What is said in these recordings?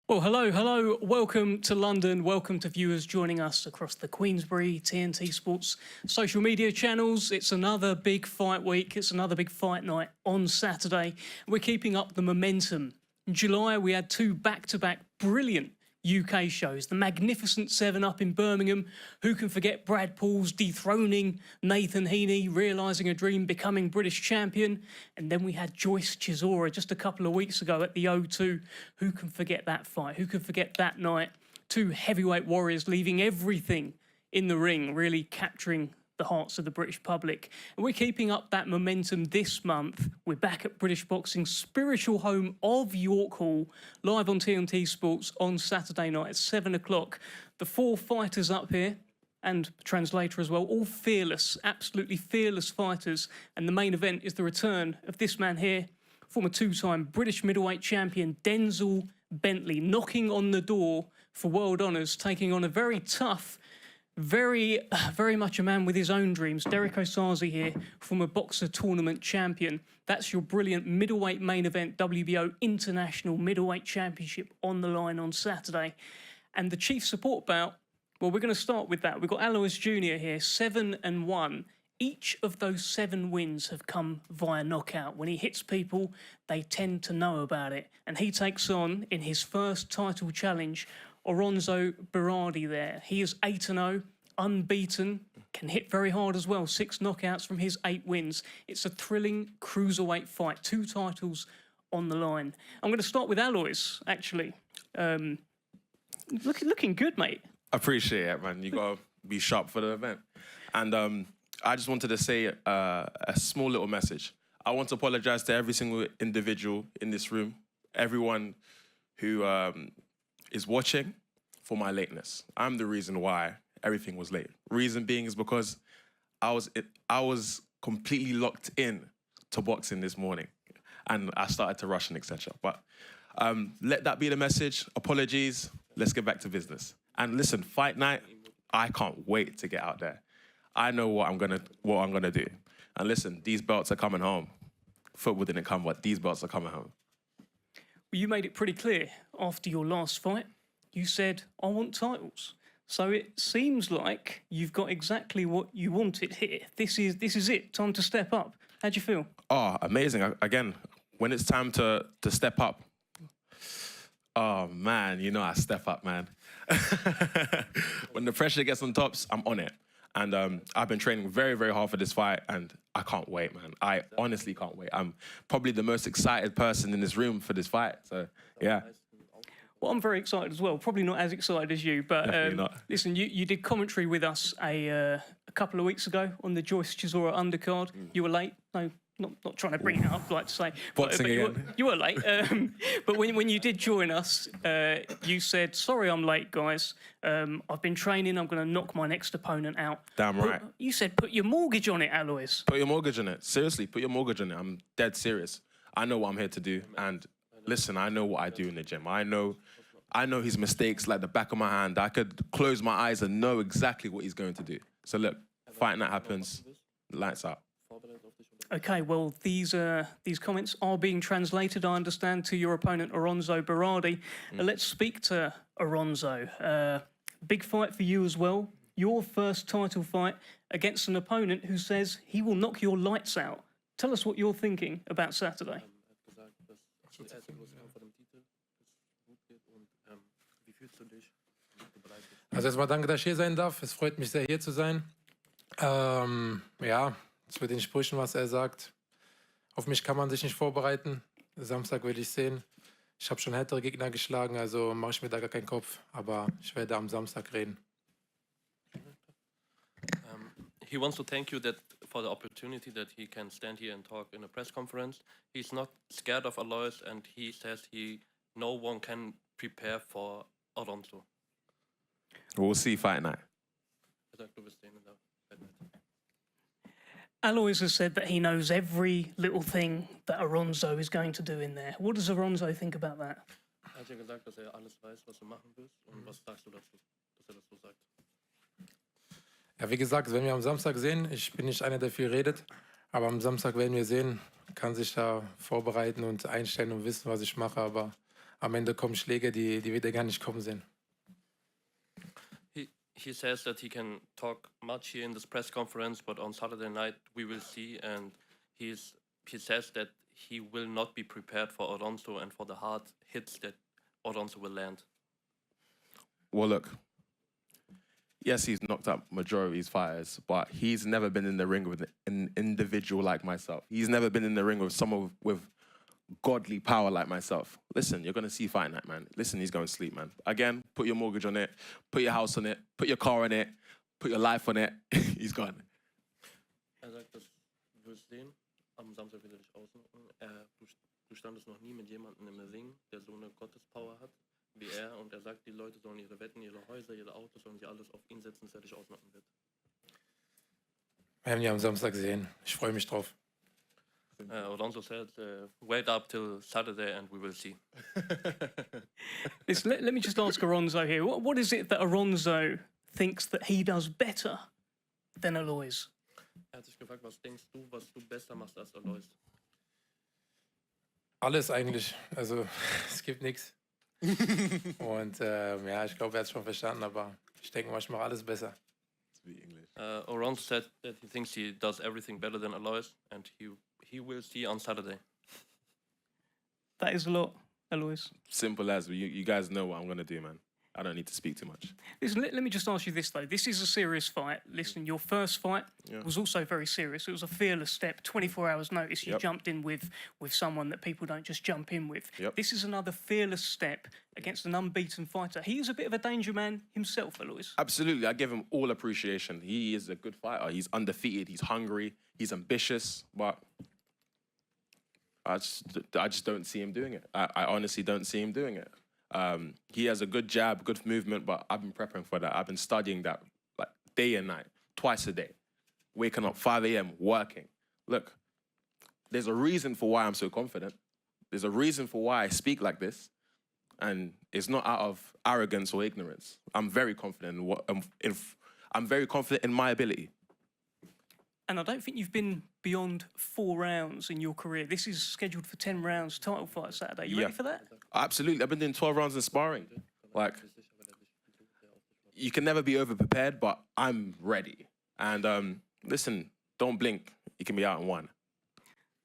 Well, hello. Welcome to London. Welcome to viewers joining us across the Queensberry, TNT Sports social media channels. It's another big fight week. It's another big fight night on Saturday. We're keeping up the momentum. In July, we had two back-to-back brilliant UK shows. The Magnificent 7 up in Birmingham. Who can forget Brad Paul's dethroning Nathan Heaney, realising a dream, becoming British champion? And then we had Joyce Chisora just a couple of weeks ago at the O2. Who can forget that fight? Who can forget that night? Two heavyweight warriors leaving everything in the ring, really capturing the hearts of the British public. And we're keeping up that momentum this month. We're back at British Boxing's spiritual home of York Hall, live on TNT Sports on Saturday night at 7 o'clock. The four fighters up here, and the translator as well, all fearless, absolutely fearless fighters. And the main event is the return of this man here, former two-time British middleweight champion Denzel Bentley, knocking on the door for world honours, taking on a very tough, very much a man with his own dreams. Derrick Osaze here, former boxer tournament champion. That's your brilliant middleweight main event, WBO International Middleweight Championship on the line on Saturday. And the chief support bout, well, we're going to start with that. We've got Aloys Junior here, 7-1. Each of those 7 wins have come via knockout. When he hits people, they tend to know about it. And he takes on, in his first title challenge, Oronzo Birardi there. He is 8-0, unbeaten, can hit very hard as well. 6 knockouts from his 8 wins. It's a thrilling cruiserweight fight. 2 titles on the line. I'm going to start with Aloys, actually. Looking good, mate. Appreciate it, man. You got to be sharp for the event. And I just wanted to say a small little message. I want to apologize to every single individual in this room, everyone who is watching, for my lateness. I'm the reason why everything was late. Reason being is because I was completely locked in to boxing this morning, and I started to rush and etc. But let that be the message. Apologies. Let's get back to business. And listen, fight night, I can't wait to get out there. I know what I'm gonna do. And listen, these belts are coming home. Football didn't come, but these belts are coming home. Well, you made it pretty clear after your last fight. You said, I want titles. So it seems like you've got exactly what you wanted here. This is it. Time to step up. How'd you feel? Oh, amazing. Again, when it's time to step up, oh, man, you know I step up, man. When the pressure gets on tops, I'm on it. And I've been training very, very hard for this fight, and I can't wait, man. I honestly can't wait. I'm probably the most excited person in this room for this fight, so yeah. Well, I'm very excited as well. Probably not as excited as you, but listen, you did commentary with us a couple of weeks ago on the Joyce Chisora undercard. You were late. No, not trying to bring it up, like to say. But you were late. But when you did join us, you said, sorry I'm late, guys. I've been training. I'm going to knock my next opponent out. Damn right. But you said put your mortgage on it, Aloys. Put your mortgage on it. Seriously, put your mortgage on it. I'm dead serious. I know what I'm here to do. And listen, I know what I do in the gym. I know his mistakes like the back of my hand. I could close my eyes and know exactly what he's going to do. So look, fight night happens, lights out. Okay, well, these comments are being translated, I understand, to your opponent, Oronzo Birardi. Let's speak to Oronzo. Big fight for you as well. Your first title fight against an opponent who says he will knock your lights out. Tell us what you're thinking about Saturday. Also erstmal danke, dass ich hier sein darf. Es freut mich sehr, hier zu sein. Ja, zu den Sprüchen, was er sagt. Auf mich kann man sich nicht vorbereiten. Samstag will ich sehen. Ich habe schon härtere Gegner geschlagen, also mache ich mir da gar keinen Kopf. Aber ich werde am Samstag reden. He wants to thank you for the opportunity that he can stand here and talk in a press conference. He's not scared of Aloys, and he says no one can prepare for Oronzo. We'll see fight night. Aloys has said that he knows every little thing that Oronzo is going to do in there. What does Oronzo think about that? Er hat ja gesagt, dass alles weiß, was du machen willst. Und was sagst du dazu, dass das so sagt? Ja, wie gesagt, wenn wir am Samstag sehen, ich bin nicht einer, der viel redet, aber am Samstag werden wir sehen, kann sich da vorbereiten und einstellen und wissen, was ich mache, aber am Ende kommen Schläge, die wir gar nicht kommen sehen. He says that he can talk much here in this press conference, but on Saturday night we will see. And he says that he will not be prepared for Oronzo and for the hard hits that Oronzo will land. Well, look. Yes, he's knocked out majority of his fighters, but he's never been in the ring with an individual like myself. He's never been in the ring with someone with godly power like myself. Listen, you're going to see fight night, man. Listen, he's going to sleep, man. Again, put your mortgage on it, put your house on it, put your car on it, put your life on it. He's gone. Sagt, das wirst sehen. Am Samstag wird dich ausnocken. Du standest noch nie mit jemandem im Ring, der so eine Gottespower hat wie er. Und sagt, die Leute sollen ihre Wetten, ihre Häuser, ihre Autos, sollen sie alles auf ihn setzen, dass er dich ausnocken wird. Wir werden ihn am Samstag sehen. Ich freue mich drauf. Oronzo said, wait up till Saturday and we will see. Let me just ask Oronzo here. What is it that Oronzo thinks that he does better than Aloys? Hat sich gefragt, was denkst du, was du besser machst als Aloys? Alles eigentlich. Also es gibt nichts. Und ja, ich glaube, er hat es schon verstanden, aber ich denke mal, ich mache alles besser. Oronzo said that he thinks he does everything better than Aloys, and he will see on Saturday. That is a lot, Aloys. Simple as, you guys know what I'm going to do, man. I don't need to speak too much. Listen, let me just ask you this, though. This is a serious fight. Listen, your first fight was also very serious. It was a fearless step, 24 hours notice. You jumped in with someone that people don't just jump in with. This is another fearless step against an unbeaten fighter. He is a bit of a danger man himself, Aloys. Absolutely. I give him all appreciation. He is a good fighter. He's undefeated. He's hungry. He's ambitious. But I just don't see him doing it. I honestly don't see him doing it. He has a good jab, good movement, but I've been prepping for that. I've been studying that like day and night, twice a day. Waking up 5 a.m., working. Look, there's a reason for why I'm so confident. There's a reason for why I speak like this. And it's not out of arrogance or ignorance. I'm very confident I'm very confident in my ability. And I don't think you've been beyond 4 rounds in your career. This is scheduled for 10 rounds title fight Saturday. You ready for that? Absolutely. I've been doing 12 rounds in sparring. Like, you can never be over-prepared, but I'm ready. And listen, don't blink. You can be out in 1.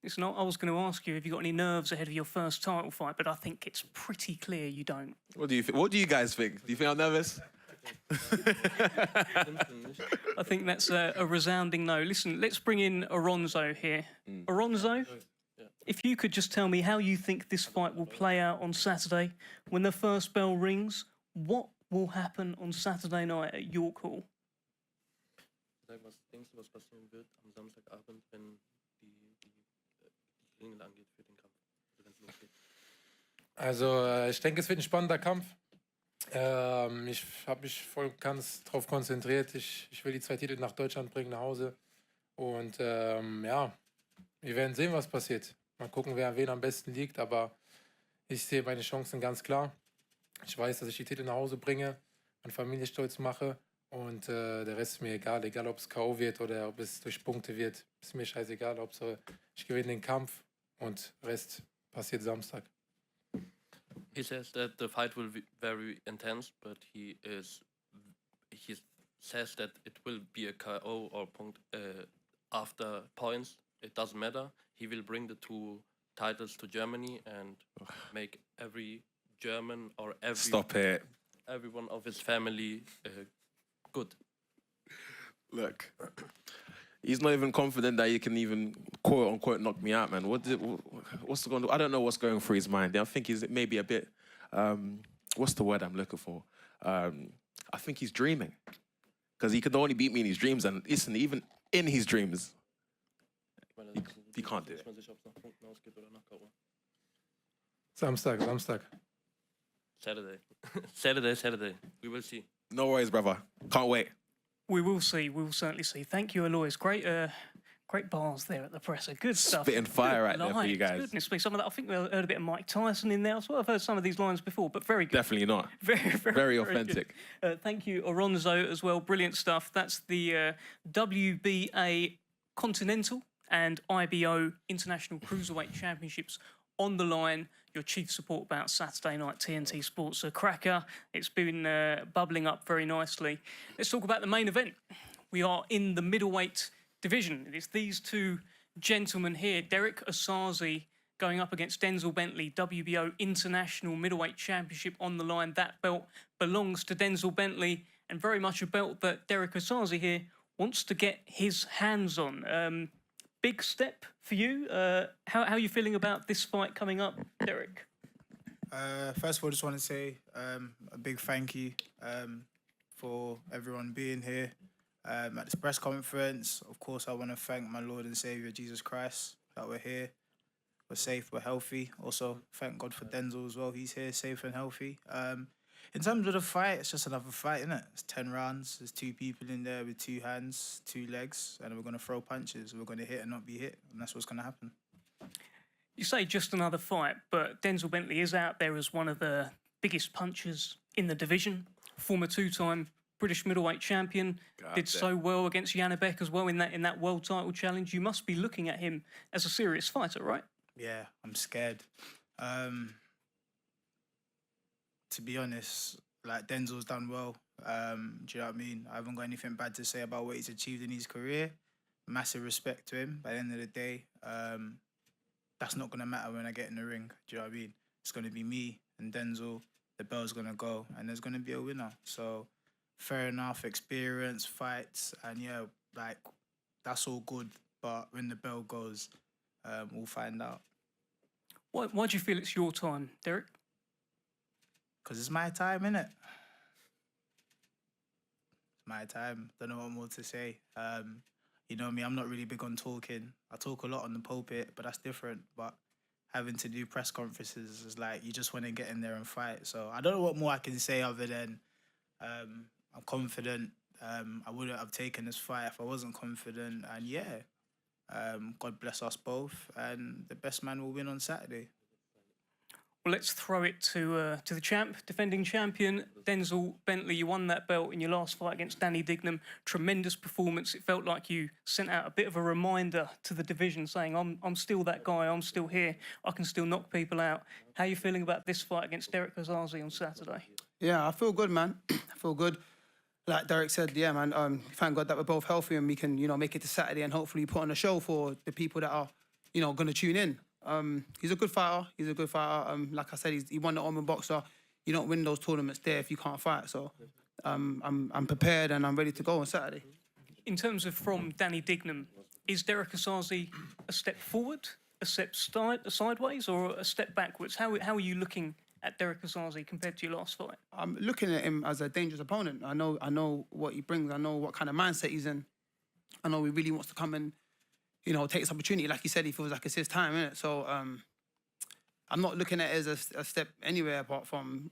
Listen, I was going to ask you if you got any nerves ahead of your first title fight, but I think it's pretty clear you don't. What do you think? What do you guys think? Do you think I'm nervous? I think that's a resounding no. Listen, let's bring in Oronzo here. Oronzo, if you could just tell me how you think this fight will play out on Saturday. When the first bell rings, what will happen on Saturday night at York Hall? Was denkst du, was passieren wird am Samstagabend, wenn die Klingel angeht für den Kampf, also wenn es losgeht? Also ich denke, es wird ein spannender Kampf. Ich habe mich voll ganz drauf konzentriert. Ich will die 2 Titel nach Deutschland bringen, nach Hause. Und ja, wir werden sehen, was passiert. Mal gucken, wer wen am besten liegt. Aber ich sehe meine Chancen ganz klar. Ich weiß, dass ich die Titel nach Hause bringe, meine Familie stolz mache. Und der Rest ist mir egal. Egal, ob es K.O. wird oder ob es durch Punkte wird. Ist mir scheißegal. Ich gewinne den Kampf und Rest passiert Samstag. He says that the fight will be very intense, but he says that it will be a KO or after points. It doesn't matter. He will bring the 2 titles to Germany and make every German or everyone of his family good. Look, he's not even confident that he can even quote unquote knock me out, man. What's going on? I don't know what's going through his mind. I think he's maybe a bit. What's the word I'm looking for? I think he's dreaming, because he could only beat me in his dreams. And listen, even in his dreams, he can't do it. Samstag. Saturday. We will see. No worries, brother. Can't wait. We will see. We will certainly see. Thank you, Aloys. Great bars there at the presser. Good stuff. Spitting fire right there for you guys. Goodness me. Some of that. I think we heard a bit of Mike Tyson in there. I swear I've heard some of these lines before, but very good. Definitely not. Very authentic. Thank you, Oronzo, as well. Brilliant stuff. That's the WBA Continental and IBO International Cruiserweight Championships on the line. Your chief support about Saturday night TNT Sports, a cracker. It's been bubbling up very nicely. Let's talk about the main event. We are in the middleweight division. It's these two gentlemen here, Derrick Osaze going up against Denzel Bentley, WBO International Middleweight Championship on the line. That belt belongs to Denzel Bentley, and very much a belt that Derrick Osaze here wants to get his hands on. Big step for you. How are you feeling about this fight coming up, Derrick? First of all, I just want to say a big thank you for everyone being here at this press conference. Of course, I want to thank my Lord and Saviour, Jesus Christ, that we're here. We're safe, we're healthy. Also, thank God for Denzel as well. He's here, safe and healthy. In terms of the fight, it's just another fight, isn't it? It's 10 rounds. There's two people in there with 2 hands, 2 legs, and we're going to throw punches. We're going to hit and not be hit, and that's what's going to happen. You say just another fight, but Denzel Bentley is out there as one of the biggest punchers in the division. Former 2-time British middleweight champion, did so well against Janibek as well in that world title challenge. You must be looking at him as a serious fighter, right? Yeah, I'm scared. To be honest, like Denzel's done well. Do you know what I mean? I haven't got anything bad to say about what he's achieved in his career. Massive respect to him. By the end of the day, that's not going to matter when I get in the ring. Do you know what I mean? It's going to be me and Denzel. The bell's going to go and there's going to be a winner. So fair enough, experience, fights, and yeah, like that's all good. But when the bell goes, we'll find out. Why do you feel it's your time, Derrick? Because it's my time, innit? It's my time. Don't know what more to say. You know me, I'm not really big on talking. I talk a lot on the pulpit, but that's different. But having to do press conferences is like, you just want to get in there and fight. So I don't know what more I can say other than I'm confident. I wouldn't have taken this fight if I wasn't confident. And yeah, God bless us both. And the best man will win on Saturday. Well, let's throw it to the champ, defending champion, Denzel Bentley. You won that belt in your last fight against Danny Dignam. Tremendous performance. It felt like you sent out a bit of a reminder to the division saying, I'm still that guy, I'm still here, I can still knock people out. How are you feeling about this fight against Derrick Osaze on Saturday? Yeah, I feel good, man. I feel good. Like Derrick said, yeah, man, thank God that we're both healthy and we can, make it to Saturday and hopefully put on a show for the people that are, going to tune in. He's a good fighter. Like I said, he won the Omen Boxer. You don't win those tournaments there if you can't fight. So I'm prepared and I'm ready to go on Saturday. In terms of from Danny Dignam, is Derrick Osaze a step forward, a step sideways, or a step backwards? How are you looking at Derrick Osaze compared to your last fight? I'm looking at him as a dangerous opponent. I know what he brings. I know what kind of mindset he's in. I know he really wants to come and take this opportunity. Like you said, he feels like it's his time, innit? So I'm not looking at it as a step anywhere apart from,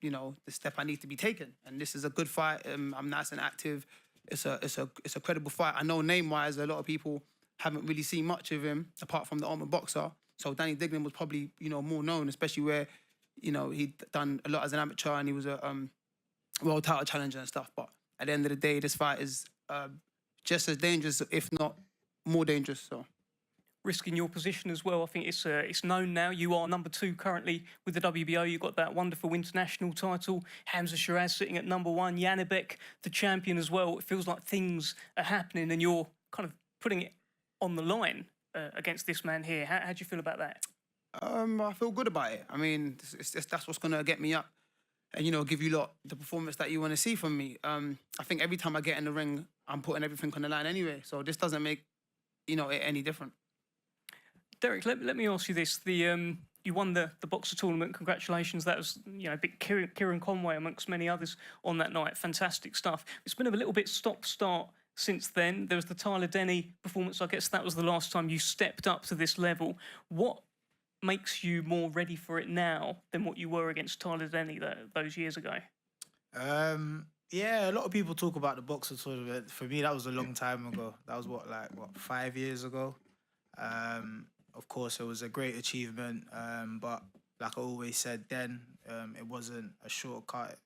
the step I need to be taken. And this is a good fight. I'm nice and active. It's a credible fight. I know name-wise, a lot of people haven't really seen much of him apart from the Omen Boxer. So Danny Dignam was probably, more known, especially where, he'd done a lot as an amateur and he was a world title challenger and stuff. But at the end of the day, this fight is just as dangerous, if not more dangerous. So risking your position as well. I think it's known now. You are number 2 currently with the WBO. You've got that wonderful international title. Hamza Shiraz sitting at number 1. Janibek, the champion as well. It feels like things are happening and you're kind of putting it on the line against this man here. How do you feel about that? I feel good about it. I mean, that's what's going to get me up and, give you lot the performance that you want to see from me. I think every time I get in the ring, I'm putting everything on the line anyway. So this doesn't make it any different. Derrick, let me ask you this. You won the boxer tournament. Congratulations. That was, big Kieran Conway amongst many others on that night. Fantastic stuff. It's been a little bit stop-start since then. There was the Tyler Denny performance. I guess that was the last time you stepped up to this level. What makes you more ready for it now than what you were against Tyler Denny those years ago? Yeah, a lot of people talk about the boxer tournament. For me, that was a long time ago. That was 5 years ago. Of course, it was a great achievement, but like I always said then, it wasn't a shortcut.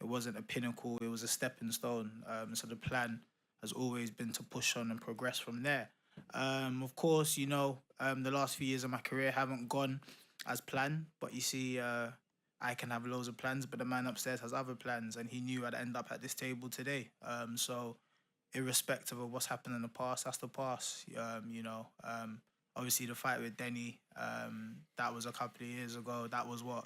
It wasn't a pinnacle. It was a stepping stone. So the plan has always been to push on and progress from there. Of course, the last few years of my career haven't gone as planned. But you see, I can have loads of plans, but the man upstairs has other plans, and he knew I'd end up at this table today. So irrespective of what's happened in the past, that's the past. Obviously the fight with Denny, that was a couple of years ago. That was what,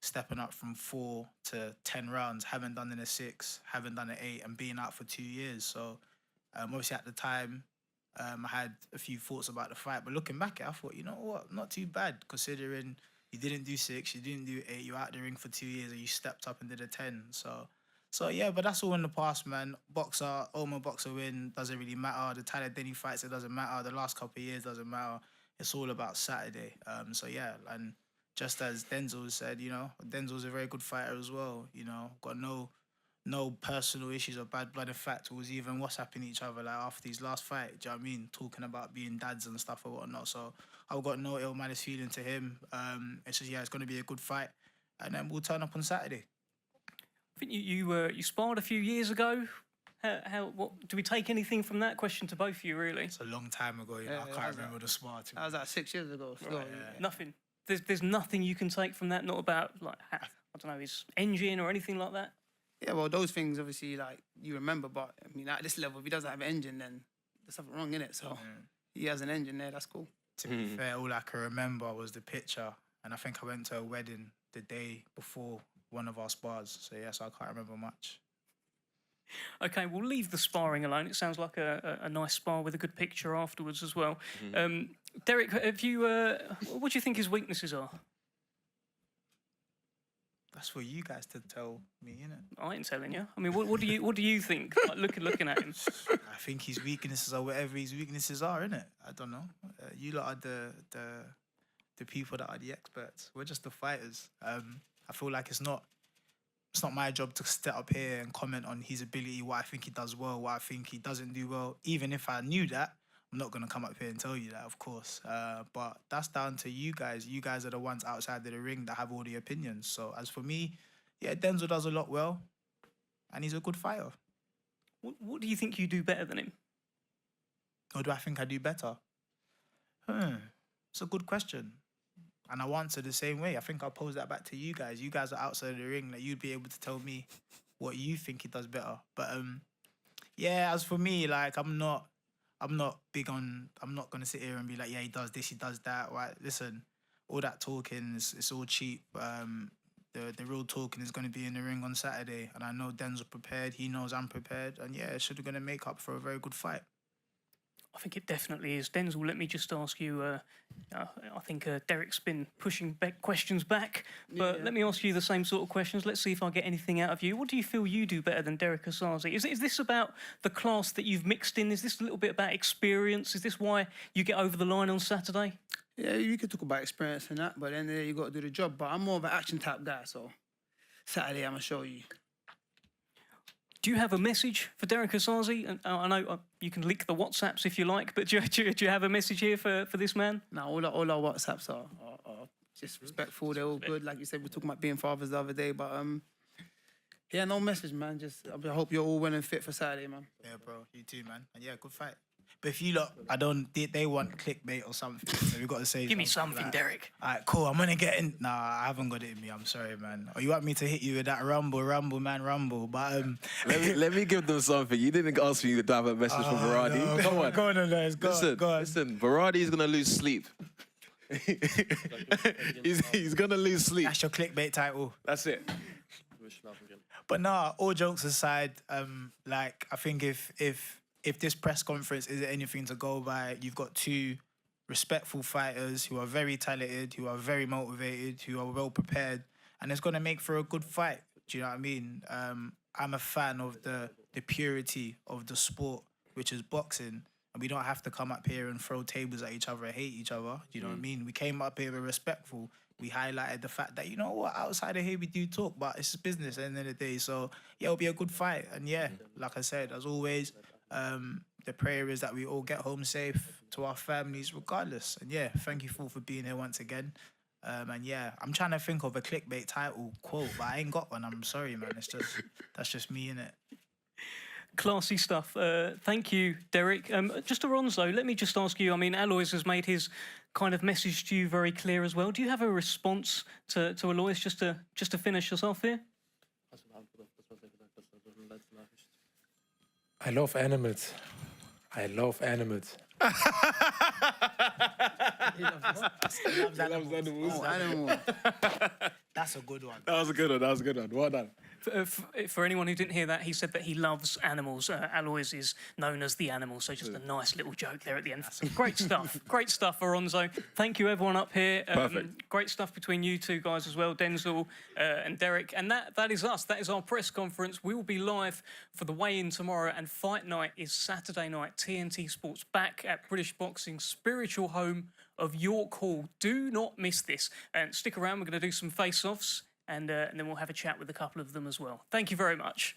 stepping up from 4 to 10 rounds, haven't done in a 6, haven't done an 8, and being out for 2 years. So obviously at the time, I had a few thoughts about the fight, but looking back, I thought, you know what, not too bad considering you didn't do 6, you didn't do 8, you were out the ring for 2 years, and you stepped up and did a 10. So yeah, but that's all in the past, man. Boxer win, doesn't really matter. The Tyler Denny fights, it doesn't matter. The last couple of years doesn't matter. It's all about Saturday. So yeah, and just as Denzel said, Denzel's a very good fighter as well. Got no personal issues or bad blood. In fact, it was even WhatsApping each other like after his last fight. Do you know what I mean? Talking about being dads and stuff or whatnot. So I've got no ill malice feeling to him. It's just it's going to be a good fight, and then we'll turn up on Saturday. I think you sparred a few years ago. What do we take anything from that? Question to both of you, really. It's a long time ago. I can't remember the spar. That was like 6 years ago. So, Right. Nothing. There's nothing you can take from that. Not about I don't know, his engine or anything like that. Yeah, well, those things obviously like you remember, but I mean at this level, if he doesn't have an engine, then there's something wrong in it. So he has an engine there. That's cool. To be fair, all I can remember was the picture, and I think I went to a wedding the day before one of our spars. So yes, I can't remember much. Okay, we'll leave the sparring alone. It sounds like a nice spar with a good picture afterwards as well. Derrick, have you? What do you think his weaknesses are? That's for you guys to tell me, innit? I ain't telling you. I mean, what do you think? Like, looking at him. I think his weaknesses are whatever his weaknesses are, innit? I don't know. You lot are the people that are the experts. We're just the fighters. I feel like it's not my job to step up here and comment on his ability, what I think he does well, what I think he doesn't do well. Even if I knew that, I'm not going to come up here and tell you that, of course. But that's down to you guys. You guys are the ones outside of the ring that have all the opinions. So as for me, yeah, Denzel does a lot well, and he's a good fighter. What do you think you do better than him? Or do I think I do better? It's a good question. And I'll answer the same way. I think I'll pose that back to you guys. You guys are outside of the ring. Like, you'd be able to tell me what you think he does better. But yeah, as for me, like I'm not big on. I'm not gonna sit here and be like, yeah, he does this, he does that. Right? Listen, all that talking it's all cheap. The real talking is gonna be in the ring on Saturday, and I know Denzel's prepared. He knows I'm prepared, and yeah, it's gonna make up for a very good fight. I think it definitely is. Denzel, let me just ask you, I think Derrick's been pushing questions back, but let me ask you the same sort of questions. Let's see if I get anything out of you. What do you feel you do better than Derrick Osaze? Is this about the class that you've mixed in? Is this a little bit about experience? Is this why you get over the line on Saturday? Yeah, you could talk about experience and that, but then you got to do the job. But I'm more of an action type guy, so Saturday I'm going to show you. Do you have a message for Derrick Osaze? And I know you can leak the WhatsApps if you like, but do you have a message here for this man? No, all our WhatsApps are just respectful. They're all good. Like you said, we're talking about being fathers the other day, but yeah, no message, man. Just I hope you're all well and fit for Saturday, man. Yeah, bro. You too, man. And yeah, good fight. But if you lot, they want clickbait or something, so we got to say. Give me something, like, Derrick. All right, cool. I'm gonna get in. Nah, I haven't got it in me. I'm sorry, man. Or you want me to hit you with that rumble, man, rumble? But let me give them something. You didn't ask me to have a message from Birardi. no, Come on, go on, Aloys. Go on. Listen. Birardi is gonna lose sleep. he's gonna lose sleep. That's your clickbait title. That's it. But nah, all jokes aside, like I think if this press conference isn't anything to go by, you've got two respectful fighters who are very talented, who are very motivated, who are well prepared, and it's going to make for a good fight. Do you know what I mean? I'm a fan of the purity of the sport, which is boxing, and we don't have to come up here and throw tables at each other and hate each other. Do you know what I mean? We came up here, we're respectful. We highlighted the fact that, you know what, outside of here we do talk, but it's business at the end of the day. So, yeah, it'll be a good fight. And yeah, like I said, as always, the prayer is that we all get home safe to our families regardless. And yeah, thank you for being here once again. And yeah, I'm trying to think of a clickbait title quote, but I ain't got one. I'm sorry, man. That's just me, innit? Classy stuff. Thank you, Derrick. Just Oronzo, let me just ask you, I mean, Aloys has made his kind of message to you very clear as well. Do you have a response to Aloys just to finish us off here? I love animals. I love animals. He loves animals. Oh, animal. That's a good one. That was a good one. That was a good one. Well done. For anyone who didn't hear that, he said that he loves animals. Aloys is known as the animal, so just a nice little joke there at the end. Great stuff. Great stuff, Oronzo. Thank you, everyone up here. Perfect. Great stuff between you two guys as well, Denzel and Derrick. And that is us. That is our press conference. We will be live for the weigh-in tomorrow, and fight night is Saturday night. TNT Sports back at British Boxing's spiritual home of York Hall. Do not miss this. And stick around. We're going to do some face-offs. And then we'll have a chat with a couple of them as well. Thank you very much.